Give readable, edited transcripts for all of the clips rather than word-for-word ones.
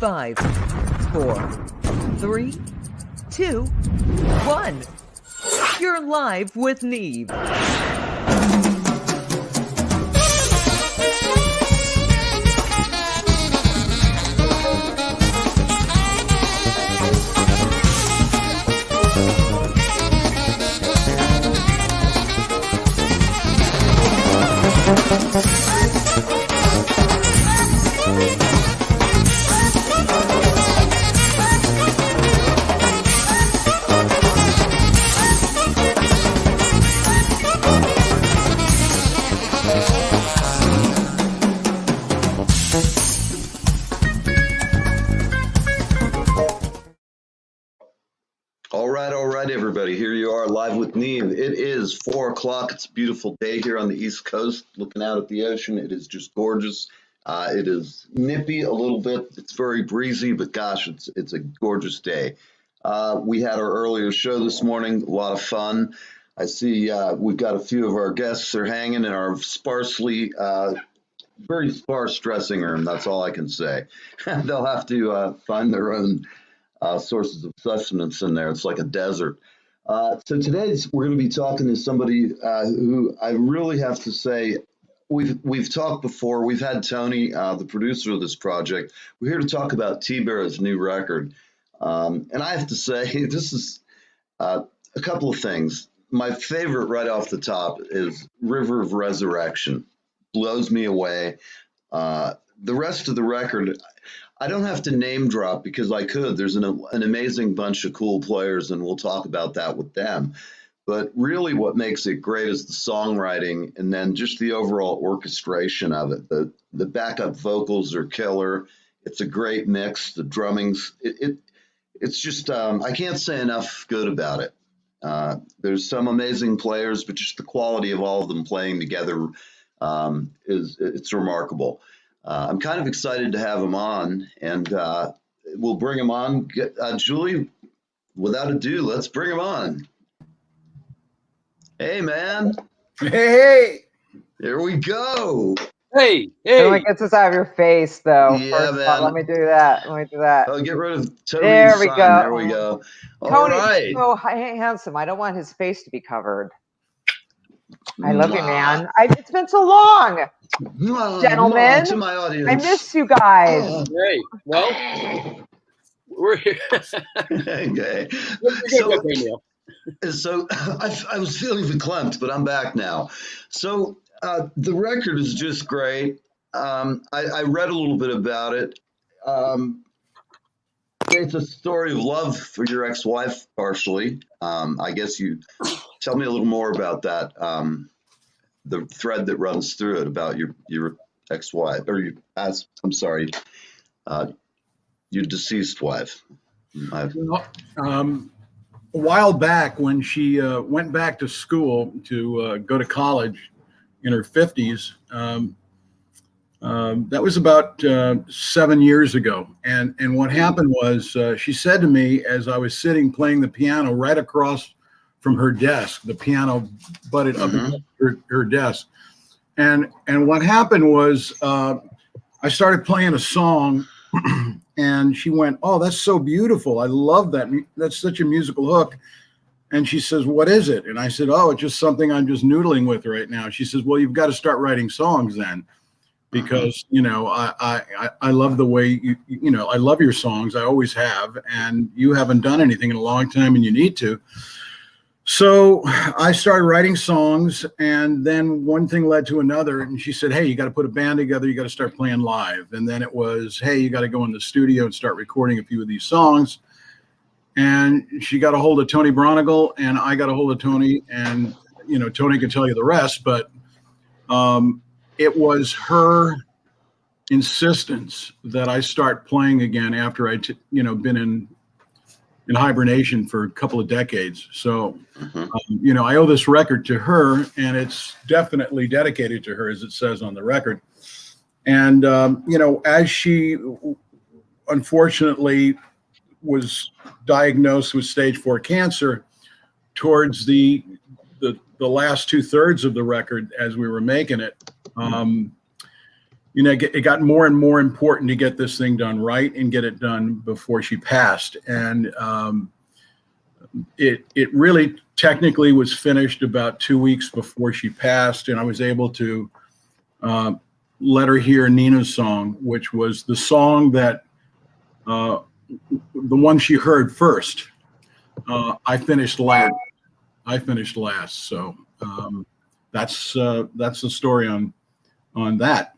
5, 4, 3, 2, 1. You're live with Neve. All right, everybody. Here you are live with Neve. It is 4 o'clock. It's a beautiful day here on the East Coast, looking out at the ocean. It is just gorgeous. It is nippy a little bit. It's very breezy, but gosh, it's a gorgeous day. We had our earlier show this morning, a lot of fun. I see we've got a few of our guests are hanging in our very sparse dressing room. That's all I can say. They'll have to find their own sources of sustenance in there. It's like a desert. So today we're going to be talking to somebody who I really have to say, we've talked before. We've had Tony, the producer of this project. We're here to talk about TBear's new record. And I have to say, this is a couple of things. My favorite right off the top is River of Resurrection. Blows me away. The rest of the record, I don't have to name drop because I could. There's an amazing bunch of cool players, and we'll talk about that with them. But really what makes it great is the songwriting and then just the overall orchestration of it. The backup vocals are killer. It's a great mix. The drumming's, it's just, I can't say enough good about it. There's some amazing players, but just the quality of all of them playing together it's remarkable. I'm kind of excited to have him on, and we'll bring him on. Julie, without ado, let's bring him on. Hey, man. Hey. Here we go. Hey. It gets us out of your face, though. Yeah, First man. Let me do that. Oh, get rid of Tony's There we sign. go. There we go. All Tony's right. so handsome. I don't want his face to be covered. I love you, man. It's been so long. Gentlemen, to my audience. I miss you guys. Hey, well, we're here. Okay. So I was feeling verklempt, but I'm back now. So the record is just great. I read a little bit about it. It's a story of love for your ex-wife, partially. I guess you tell me a little more about that. The thread that runs through it about your ex-wife, or your deceased wife. A while back, when she went back to school to go to college in her 50s, that was about 7 years ago. And what happened was she said to me, as I was sitting playing the piano right across from her desk, the piano butted up against her desk. And what happened was I started playing a song and she went, "Oh, that's so beautiful. I love that. That's such a musical hook." And she says, "What is it?" And I said, "Oh, it's just something I'm just noodling with right now." She says, "Well, you've got to start writing songs then, because, you know, I love the way I love your songs. I always have. And you haven't done anything in a long time and you need to." So I started writing songs, and then one thing led to another. And she said, "Hey, you got to put a band together. You got to start playing live." And then it was, "Hey, you got to go in the studio and start recording a few of these songs." And she got a hold of Tony Braunagel, and I got a hold of Tony, and, Tony can tell you the rest, but it was her insistence that I start playing again after I'd been in hibernation for a couple of decades. So, I owe this record to her, and it's definitely dedicated to her, as it says on the record. And, as she unfortunately was diagnosed with stage 4 cancer towards the last 2/3 of the record as we were making it, you know, it got more and more important to get this thing done right and get it done before she passed. And it really technically was finished about 2 weeks before she passed, and I was able to let her hear Nina's song, which was the song that the one she heard first. I finished last. So that's the story on that.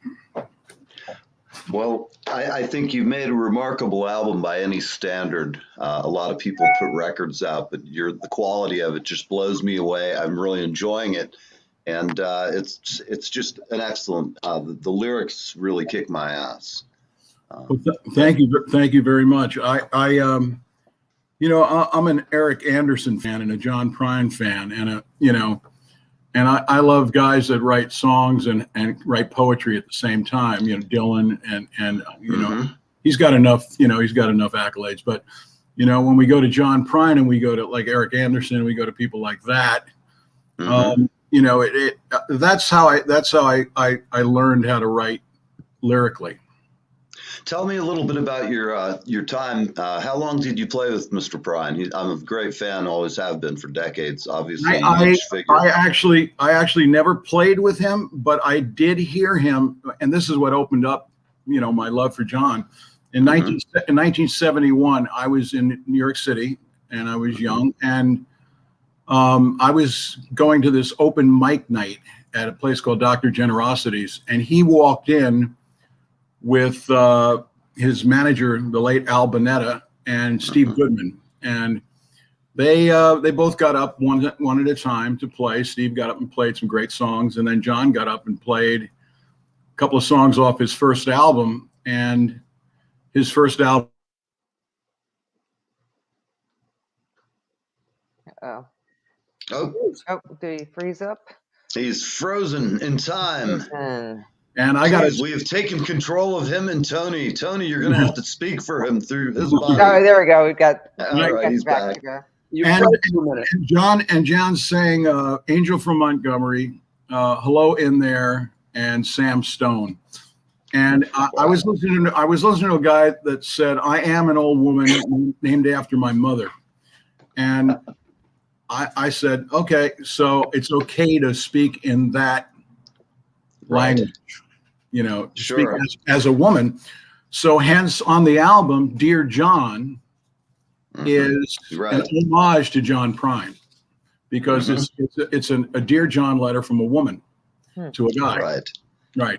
Well, I think you've made a remarkable album by any standard. A lot of people put records out, but the quality of it just blows me away. I'm really enjoying it, and it's just an excellent. The lyrics really kick my ass. Well, thank you very much. You know, I'm an Eric Anderson fan and a John Prine fan, and and I love guys that write songs and write poetry at the same time. You know, Dylan and you know, he's got enough accolades. But you know, when we go to John Prine and we go to like Eric Anderson, we go to people like that. You know, that's how I learned how to write lyrically. Tell me a little bit about your time. How long did you play with Mr. Prine? I'm a great fan, always have been for decades. Obviously, I actually never played with him, but I did hear him, and this is what opened up, you know, my love for John. In 1971, I was in New York City, and I was young, and I was going to this open mic night at a place called Dr. Generosity's, and he walked in with his manager, the late Al Bonetta, and Steve Goodman, and they both got up one at a time to play. Steve got up and played some great songs, and then John got up and played a couple of songs off his first album. And his first album. Oh, did he freeze up? He's frozen in time. And we have taken control of him and Tony. Tony, you're going to have to speak for him through his body. Oh, there we go. We've got. All right, he's back. And John sang "Angel from Montgomery," "Hello in There," and "Sam Stone." And I was listening to a guy that said, "I am an old woman named after my mother," and I said, "Okay, so it's okay to speak in that language." You know, to speak as a woman. So hence on the album, Dear John is an homage to John Prine, because it's a Dear John letter from a woman to a guy. Right.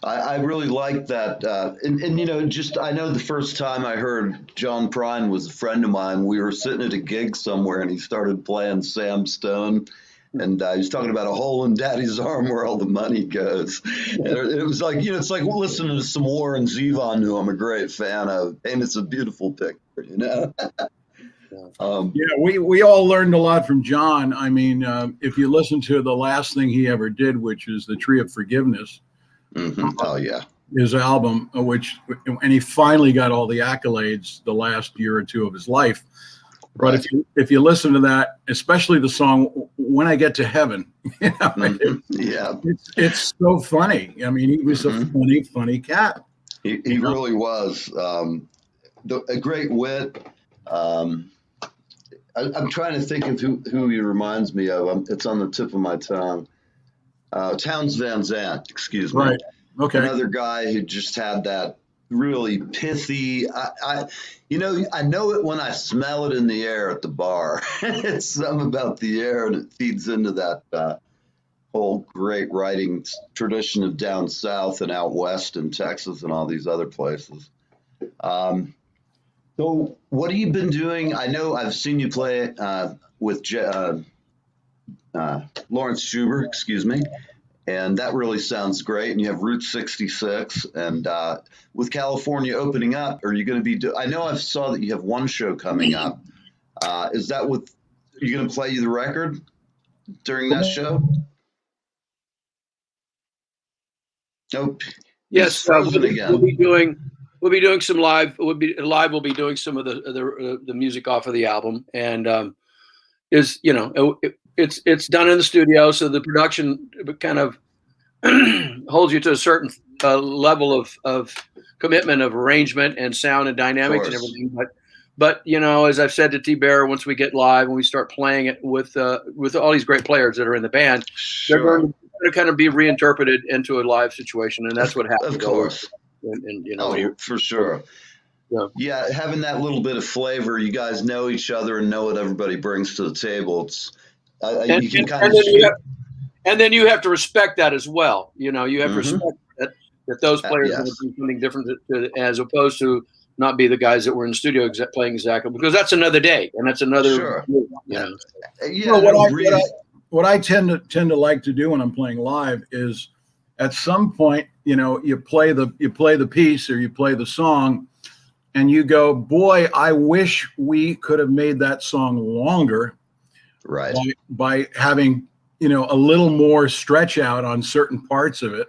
I really like that. And you know, I know the first time I heard John Prine was a friend of mine. We were sitting at a gig somewhere and he started playing Sam Stone. And he was talking about a hole in Daddy's arm where all the money goes. And it was like, you know, it's like listening to some Warren Zevon, who I'm a great fan of, and it's a beautiful picture, you know. We all learned a lot from John. I mean, if you listen to the last thing he ever did, which is The Tree of Forgiveness, oh yeah, his album, and he finally got all the accolades the last year or two of his life. But if you listen to that, especially the song "When I Get to Heaven," you know, it's so funny. I mean, he was a funny cat. He really was. A great wit. I'm trying to think of who he reminds me of. It's on the tip of my tongue. Townes Van Zandt, excuse me. Right. Okay. Another guy who just had that really pithy. I know it when I smell it in the air at the bar. It's something about the air, and it feeds into that whole great writing tradition of down south and out west in Texas and all these other places. So what have you been doing? I know I've seen you play with Lawrence Schubert, excuse me. And that really sounds great. And you have Route 66. And with California opening up, are you going to be I know I saw that you have one show coming up. Is that are you going to play the record during that show? Nope. Yes, we'll be doing some live. We'll be doing some of the music off of the album, and it's done in the studio, so the production kind of holds you to a certain level of commitment of arrangement and sound and dynamics and everything. But you know, as I've said to TBear, once we get live and we start playing it with all these great players that are in the band, they're going to kind of be reinterpreted into a live situation, and that's what happens. Of course. And you know, for sure. Yeah, having that little bit of flavor, you guys know each other and know what everybody brings to the table. It's you can kind of. And then you have to respect that as well. You know, you have to respect that those players are going to do something different as opposed to not be the guys that were in the studio playing exactly, because that's another day and that's another. You know. What I tend to like to do when I'm playing live is, at some point, you know, you play the piece or you play the song, and you go, boy, I wish we could have made that song longer, right? By having, you know, a little more stretch out on certain parts of it.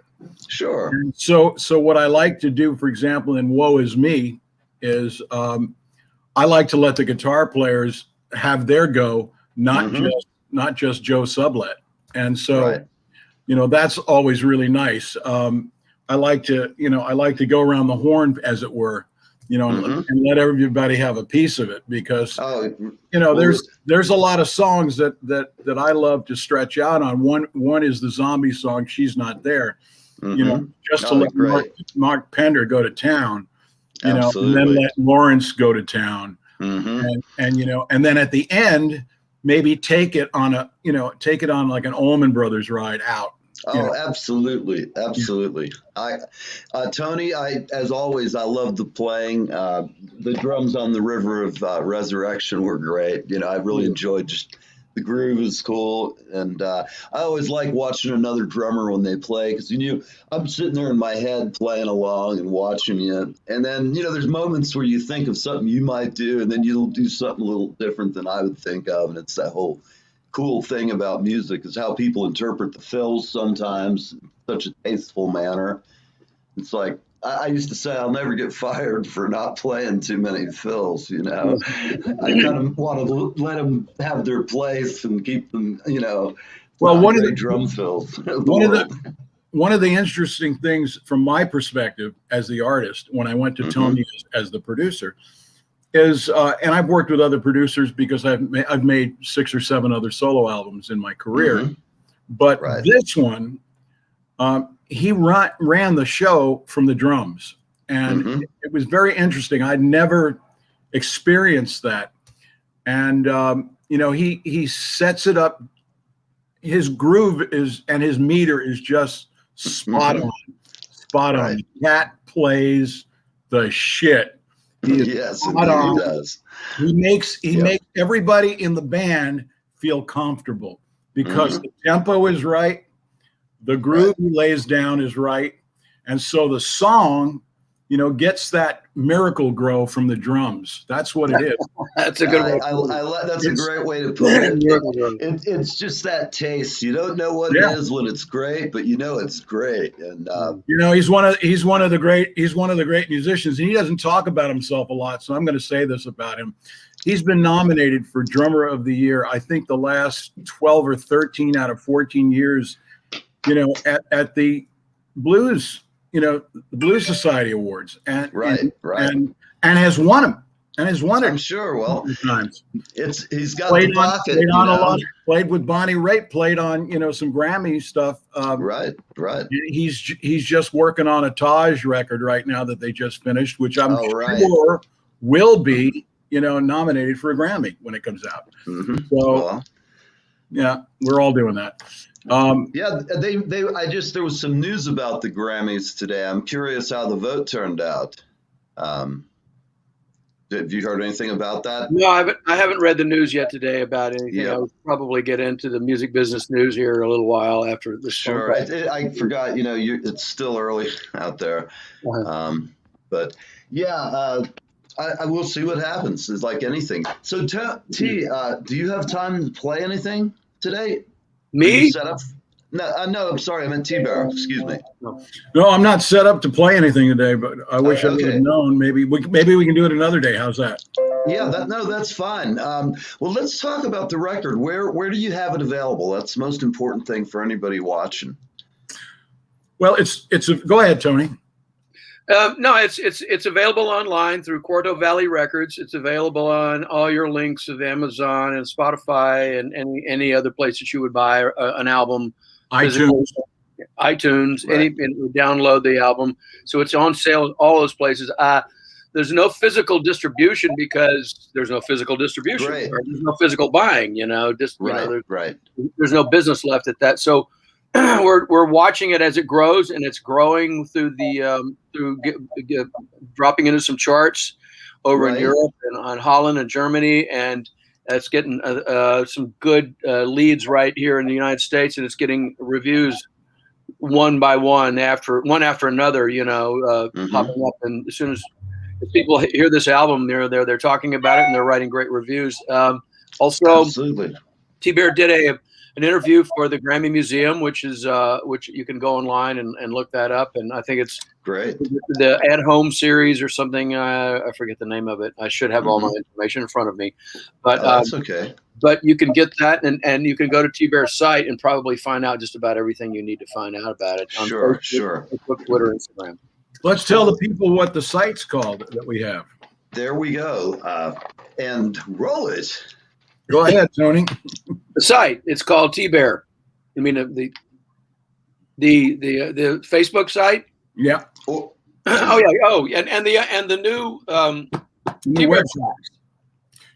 Sure. And so what I like to do, for example, in Woe Is Me, is I like to let the guitar players have their go, not just Joe Sublet. And so, you know, that's always really nice. I like to go around the horn, as it were, you know, and let everybody have a piece of it, because you know, there's a lot of songs that I love to stretch out on. One is the Zombie song, She's Not There, you know, just to let Mark Pender go to town, you know, and then let Lawrence go to town, and you know, and then at the end maybe take it on like an Allman Brothers ride out. Oh, absolutely. Tony, as always, I love the playing. The drums on the River of Resurrection were great. You know, I really enjoyed just the groove is cool. And I always like watching another drummer when they play, because, you know, I'm sitting there in my head playing along and watching you. And then, you know, there's moments where you think of something you might do, and then you'll do something a little different than I would think of. And it's that whole cool thing about music is how people interpret the fills sometimes in such a tasteful manner. It's like, I used to say I'll never get fired for not playing too many fills, you know. I kind of want to let them have their place and keep them, you know. Well, one of the drum fills. One of the interesting things from my perspective as the artist, when I went to Tony as the producer, is, and I've worked with other producers because I've made 6 or 7 other solo albums in my career, but this one, he ran the show from the drums, and it was very interesting. I'd never experienced that, and you know, he sets it up. His groove and his meter is just spot on. Cat plays the shit. Yes, he does. He makes everybody in the band feel comfortable, because the tempo is right, the groove he lays down is right, and so the song, you know, gets that miracle grow from the drums. That's what it is. That's a good way. That's a great way to put it. It's just that taste. You don't know what it is when it's great, but you know it's great. And you know, he's one of the great musicians, and he doesn't talk about himself a lot. So I'm going to say this about him: he's been nominated for Drummer of the Year, I think, the last 12 or 13 out of 14 years. You know, at the Blues. You know, the Blues Society Awards, and has won them, and has won it. I'm sure. Well, times. He's got the pocket. Played on a lot. Played with Bonnie Raitt. Played on, you know, some Grammy stuff. Right. He's just working on a Taj record right now that they just finished, which I'm sure will be, you know, nominated for a Grammy when it comes out. So, yeah, we're all doing that. There was some news about the Grammys today. I'm curious how the vote turned out. Have you heard anything about that? No, I haven't read the news yet today about anything. I'll probably get into the music business news here a little while after this. Sure. I forgot, you know, it's still early out there. But yeah, I will see what happens. It's like anything. So T, do you have time to play anything today? Me? Set up? No, I'm sorry. I meant TBear. Excuse me. No, I'm not set up to play anything today, but I wish I would have known. Maybe we can do it another day. How's that? Yeah, that's fine. Well, let's talk about the record. Where do you have it available? That's the most important thing for anybody watching. Well, go ahead, Tony. No, it's available online through Quarto Valley Records. It's available on all your links of Amazon and Spotify and any other place that you would buy an album. iTunes, right. And download the album. So it's on sale in all those places. There's no physical distribution because there's no physical distribution. Right. Or there's no physical buying. There's no business left at that. So we're watching it as it grows, and it's growing through dropping into some charts over in Europe and on Holland and Germany, and it's getting some good leads right here in the United States, and it's getting reviews one by one after another. Popping up, and as soon as people hear this album, they're talking about it and they're writing great reviews. Also, absolutely. TBear did an interview for the Grammy Museum, which you can go online and look that up. And I think it's great. The At Home series or something. I forget the name of it. I should have all my information in front of me, but that's okay. But you can get that, and you can go to TBear's site and probably find out just about everything you need to find out about it. On sure. Facebook, Twitter, Instagram. Let's tell the people what the site's called that we have. There we go. And roll it. Go ahead, Tony. The site, it's called TBear. I mean the Facebook site. Yeah. Oh, and the new TBear Tracks.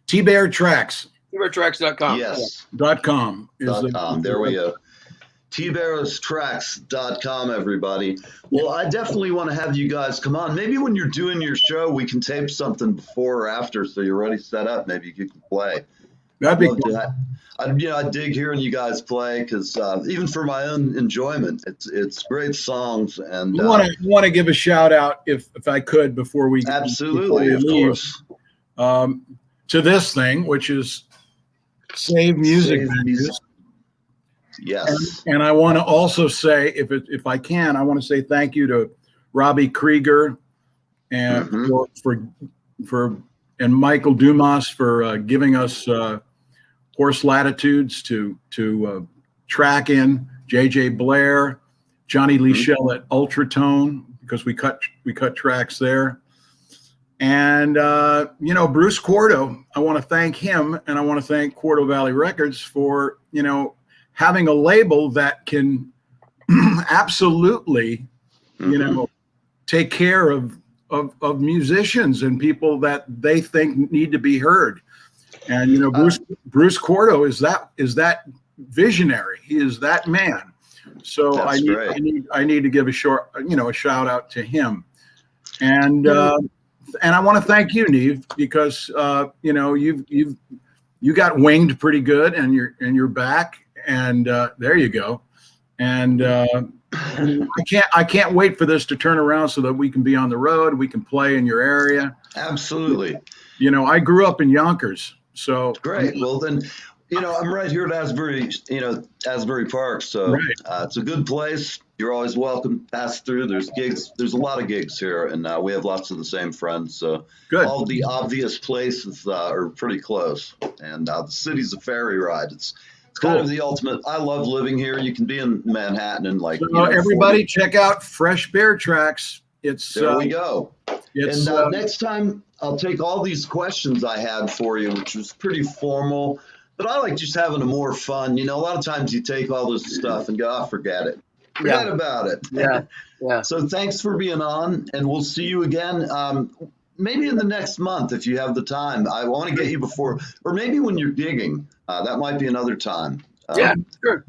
TBear Tracks. TBearTracks.com. Yes. .com. There we go. TBearTracks.com, everybody. Well, I definitely want to have you guys come on. Maybe when you're doing your show, we can tape something before or after, so you're already set up. Maybe you can play. That'd be cool. I dig hearing you guys play because even for my own enjoyment, it's great songs. And I want to give a shout out if I could before we absolutely, of course, to this thing, which is Save Music Venues. Yes, and I want to also say, if I can, I want to say thank you to Robbie Krieger and for and Michael Dumas for giving us Horse Latitudes to track in, JJ Blair, Johnny Lee Shell at Ultratone, because we cut tracks there. And Bruce Quarto, I want to thank him, and I want to thank Quarto Valley Records for having a label that can absolutely take care of musicians and people that they think need to be heard. And Bruce Quarto is that visionary. He is that man. So I need to give a shout out to him. And I want to thank you, Neve, because you got winged pretty good, and you're back, and there you go. And I can't wait for this to turn around so that we can be on the road, we can play in your area. Absolutely. I grew up in Yonkers, so great. Well, then, I'm right here at Asbury Park, so it's a good place. You're always welcome. Pass through. There's gigs. There's a lot of gigs here, and we have lots of the same friends. So good. All the obvious places are pretty close, and the city's a ferry ride. It's kind of the ultimate. I love living here. You can be in Manhattan and everybody 40. Check out Fresh Bear Tracks. There we go. And next time I'll take all these questions I had for you, which was pretty formal, but I like just having a more fun. A lot of times you take all this stuff and go, forget it. Forget about it. Yeah. So thanks for being on, and we'll see you again. Maybe in the next month if you have the time. I want to get you before, or maybe when you're gigging. That might be another time. Sure.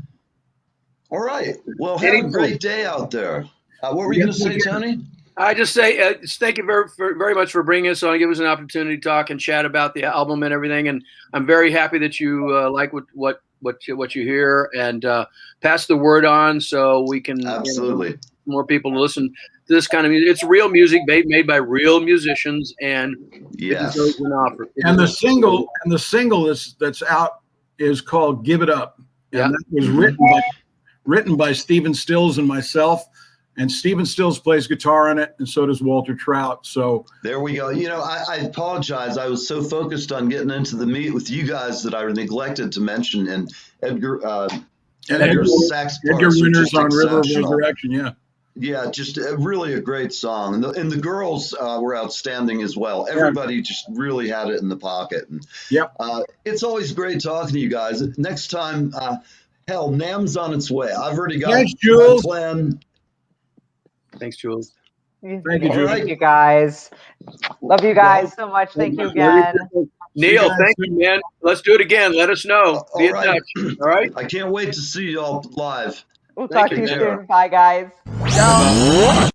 All right. Well, have a great day out there. What were you going to say, Tony? I just say thank you very much for bringing us on, give us an opportunity to talk and chat about the album and everything. And I'm very happy that you like what you hear, and pass the word on so we can absolutely more people to listen to this kind of music. It's real music made by real musicians, and yes, and the single that's out is called "Give It Up," and that was written by Stephen Stills and myself. And Stephen Stills plays guitar on it, and so does Walter Trout. So there we go. I apologize. I was so focused on getting into the meat with you guys that I neglected to mention. And Edgar sax Edgar Winters on River of Resurrection. Yeah, just really a great song, and the girls were outstanding as well. Everybody just really had it in the pocket. And, Yep. it's always great talking to you guys. Next time, hell, NAMM's on its way. I've already got Thanks, my Jules. plan. Thanks, Jules. Thank you, All Jules. right. You guys. Love you guys so much. Thank you again. Neil, guys thank you, man. Let's do it again. Let us know. Be All in right. touch. All right. I can't wait to see y'all live. We'll Thank talk to you, you man. soon. Bye, guys. Ciao.